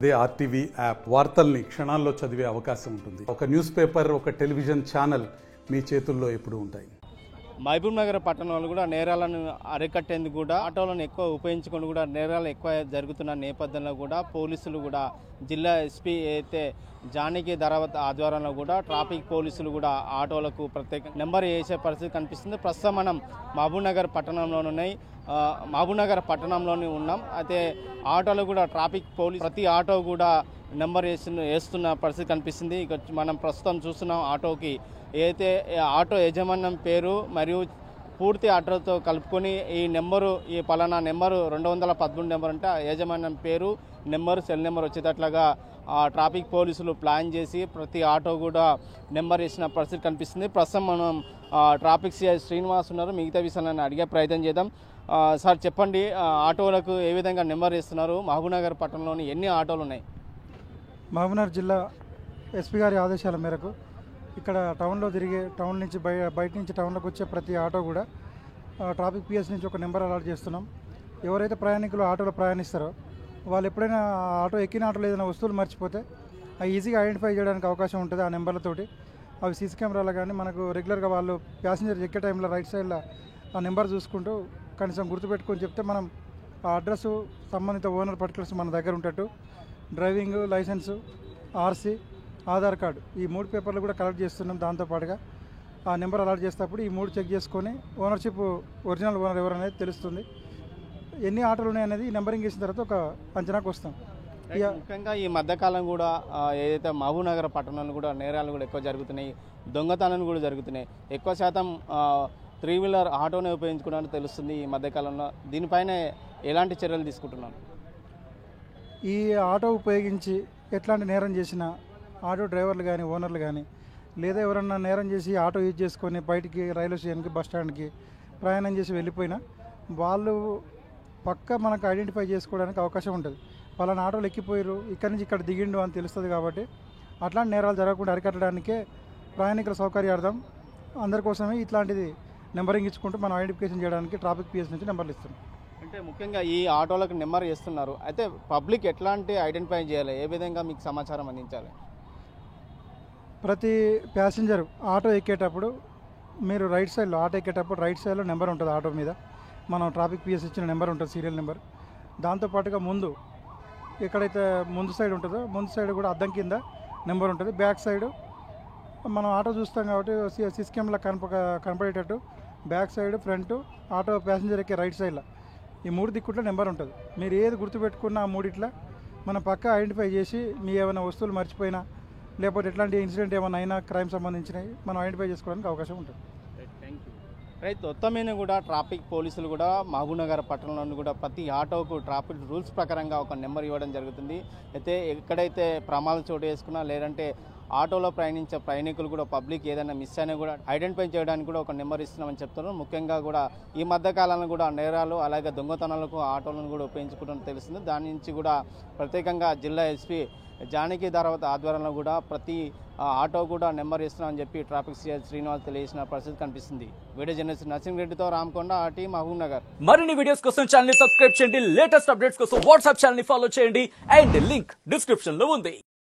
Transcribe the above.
అదే RTV app వార్తల్ని క్షణాల్లో చదివే అవకాశం ఉంటుంది. ఒక న్యూస్ పేపర్, ఒక టెలివిజన్ ఛానల్ మీ చేతుల్లో ఎప్పుడూ ఉంటాయి. మహబూబ్ నగర్ పట్టణంలో కూడా నేరాలను అరికట్టేందుకు కూడా ఆటోలను ఎక్కువ ఉపయోగించుకొని కూడా నేరాలు ఎక్కువ జరుగుతున్న నేపథ్యంలో కూడా పోలీసులు కూడా జిల్లా ఎస్పీ అయితే జానకి ధరావత్ ఆధ్వర్యంలో కూడా ట్రాఫిక్ పోలీసులు కూడా ఆటోలకు ప్రత్యేక నెంబర్ వేసే పరిస్థితి కనిపిస్తుంది. ప్రస్తుతం మనం మహబూబ్ నగర్ పట్టణంలోనే ఉన్నాం. అయితే ఆటోలు కూడా ట్రాఫిక్ పోలీస్ ప్రతి ఆటో కూడా నెంబర్ వేస్తున్న పరిస్థితి కనిపిస్తుంది. ఇక మనం ప్రస్తుతం చూస్తున్నాం ఆటోకి ఏదైతే ఆటో యజమాన్యం పేరు మరియు పూర్తి ఆటోతో కలుపుకొని ఈ నెంబరు, ఈ పలానా నెంబరు 213 నెంబర్ అంటే యజమాన్యం పేరు, నెంబరు, సెల్ నెంబర్ వచ్చేటట్లుగా ట్రాఫిక్ పోలీసులు ప్లాన్ చేసి ప్రతి ఆటో కూడా నెంబర్ వేసిన పరిస్థితి కనిపిస్తుంది. ప్రస్తుతం మనం ట్రాఫిక్ సిఐ శ్రీనివాస్ ఉన్నారు. మిగతా విషయాలను అడిగే ప్రయత్నం చేద్దాం. సార్ చెప్పండి, ఆటోలకు ఏ విధంగా నెంబర్ వేస్తున్నారు? మహబూబ్నగర్ పట్టణంలోని ఎన్ని ఆటోలు ఉన్నాయి? మహబూబ్నగర్ జిల్లా ఎస్పీ గారి ఆదేశాల మేరకు ఇక్కడ టౌన్లో తిరిగే, టౌన్ నుంచి బయట నుంచి టౌన్లోకి వచ్చే ప్రతి ఆటో కూడా ట్రాఫిక్ పిఎస్ నుంచి ఒక నెంబర్ అలాట్ చేస్తున్నాం. ఎవరైతే ప్రయాణికులు ఆటోలో ప్రయాణిస్తారో వాళ్ళు ఎప్పుడైనా ఆటో ఎక్కిన ఆటోలో ఏదైనా వస్తువులు మర్చిపోతే అవి ఈజీగా ఐడెంటిఫై చేయడానికి అవకాశం ఉంటుంది ఆ నెంబర్లతోటి. అవి సీసీ కెమెరాలో కానీ మనకు రెగ్యులర్గా వాళ్ళు ప్యాసింజర్ ఎక్కే టైంలో రైట్ సైడ్లో ఆ నెంబర్ చూసుకుంటూ కనీసం గుర్తుపెట్టుకొని చెప్తే మనం ఆ అడ్రస్, సంబంధిత ఓనర్ పర్టికులర్స్ మన దగ్గర ఉంటట్టు driving licence, RC, Aadhaar card ఈ 3 పేపర్లు కూడా కలెక్ట్ చేస్తున్నాం. దాంతోపాటుగా ఆ నెంబర్ అలాట్ చేసేటప్పుడు ఈ 3 చెక్ చేసుకొని ఓనర్షిప్, ఒరిజినల్ ఓనర్ ఎవరు అనేది తెలుస్తుంది. ఎన్ని ఆటోలు ఉన్నాయనేది నెంబరింగ్ చేసిన తర్వాత ఒక అంచనాకు వస్తాం. ముఖ్యంగా ఈ మధ్యకాలం కూడా ఏదైతే మహబూబ్ నగర్ పట్టణంలో కూడా నేరాలు కూడా ఎక్కువ జరుగుతున్నాయి, దొంగతనాలు కూడా జరుగుతున్నాయి. ఎక్కువ శాతం 3 వీలర్ ఆటోనే ఉపయోగించుకోవడానికి తెలుస్తుంది ఈ మధ్యకాలంలో. దీనిపైన ఎలాంటి చర్యలు తీసుకుంటున్నాను? ఈ ఆటో ఉపయోగించి ఎట్లాంటి నేరం చేసినా ఆటో డ్రైవర్లు కానీ, ఓనర్లు కానీ, లేదా ఎవరన్నా నేరం చేసి ఆటో యూజ్ చేసుకొని బయటికి రైల్వే స్టేషన్కి, బస్ స్టాండ్కి ప్రయాణం చేసి వెళ్ళిపోయినా వాళ్ళు పక్క మనకు ఐడెంటిఫై చేసుకోవడానికి అవకాశం ఉంటుంది. వాళ్ళని ఆటోలు ఎక్కిపోయారు, ఇక్కడి నుంచి ఇక్కడ దిగిండు అని తెలుస్తుంది. కాబట్టి అట్లాంటి నేరాలు జరగకుండా అరికట్టడానికే ప్రయాణికుల సౌకర్యార్థం అందరి కోసమే ఇట్లాంటిది నెంబరింగ్ ఇచ్చుకుంటూ మనం ఐడెంటిఫికేషన్ చేయడానికి ట్రాఫిక్ పిఎస్ నుంచి నెంబర్లు ఇస్తున్నాం. అంటే ముఖ్యంగా ఈ ఆటోలకు నెంబర్ చేస్తున్నారు, అయితే పబ్లిక్ ఎట్లాంటి ఐడెంటిఫై చేయాలి, ఏ విధంగా మీకు సమాచారం అందించాలి? ప్రతి ప్యాసింజర్ ఆటో ఎక్కేటప్పుడు మీరు రైట్ సైడ్లో, ఆటో ఎక్కేటప్పుడు రైట్ సైడ్లో నెంబర్ ఉంటుంది ఆటో మీద. మనం ట్రాఫిక్ పిఎస్ ఇచ్చిన నెంబర్ ఉంటుంది, సీరియల్ నెంబర్. దాంతోపాటుగా ముందు ఎక్కడైతే ముందు సైడ్ ఉంటుందో ముందు సైడ్ కూడా అద్దం కింద నెంబర్ ఉంటుంది. బ్యాక్ సైడ్ మనం ఆటో చూస్తాం కాబట్టి సిసి కెమెరా కనపడేటట్టు back side, front, auto passenger ఎక్కే రైట్ సైడ్లో ఈ 3 దిక్కుట్లో నెంబర్ ఉంటుంది. మీరు ఏది గుర్తుపెట్టుకున్న ఆ 3 మనం పక్క ఐడెంటిఫై చేసి మీ ఏమైనా వస్తువులు మర్చిపోయినా లేకపోతే ఎట్లాంటి ఇన్సిడెంట్ ఏమైనా అయినా క్రైమ్ సంబంధించినవి మనం ఐడెంటిఫై చేసుకోవడానికి అవకాశం ఉంటుంది. Thank you. రైట్, మొత్తమైన కూడా ట్రాఫిక్ పోలీసులు కూడా మహబూబ్ నగర్ పట్టణంలోని కూడా ప్రతి ఆటోకు ట్రాఫిక్ రూల్స్ ప్రకారంగా ఒక నెంబర్ ఇవ్వడం జరుగుతుంది. అయితే ఎక్కడైతే ప్రమాదం చోటు చేసుకున్నా లేదంటే ఆటోలో ప్రయాణించే ప్రయాణికులు కూడా పబ్లిక్ ఏదైనా మిస్ అయినా కూడా ఐడెంటిఫై చేయడానికి కూడా ఒక నెంబర్ ఇస్తున్నామని చెప్తున్నారు. ముఖ్యంగా కూడా ఈ మధ్యకాలంలో కూడా నేరాలు అలాగే దొంగతనాలకు ఆటోలను కూడా ఉపయోగించుకుంటామని తెలుస్తుంది. దాని నుంచి కూడా ప్రత్యేకంగా జిల్లా ఎస్పీ జానకి ధరావత్ ఆధ్వర్యంలో కూడా ప్రతి ఆటో కూడా నెంబర్ ఇస్తున్నామని చెప్పి ట్రాఫిక్ సిఐ శ్రీనివాస్ తెలియజేసిన పరిస్థితి కనిపిస్తుంది. వీడియో జర్నలిస్ట్ నరసింహరెడ్డితో రామకొండ, ఆర్టీ మహబూబ్ నగర్. మరిన్ని వీడియోస్ కోసం ఛానల్ ని సబ్స్క్రైబ్ చేయండి. లేటెస్ట్ అప్డేట్స్ కోసం వాట్సాప్ ఛానల్ ని ఫాలో చేయండి. అండ్ లింక్ డిస్క్రిప్షన్ లో ఉంది.